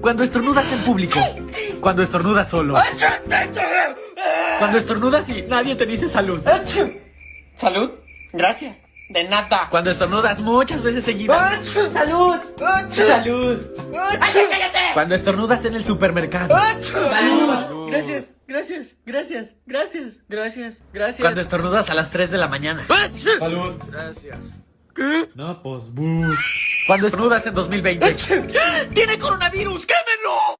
Cuando estornudas en público. Cuando estornudas solo. Cuando estornudas y nadie te dice salud. ¿Salud? Gracias. De nada. Cuando estornudas muchas veces seguidas. ¡Salud! ¡Salud! ¡Ay, cállate! Cuando estornudas en el supermercado. ¡Salud! Gracias, gracias, gracias, gracias, gracias, gracias. Cuando estornudas a las 3 de la mañana. Salud. Gracias. ¿Qué? No, pues, bus. Cuando estornudas en 2020. ¡Tiene coronavirus! ¡Quémenlo!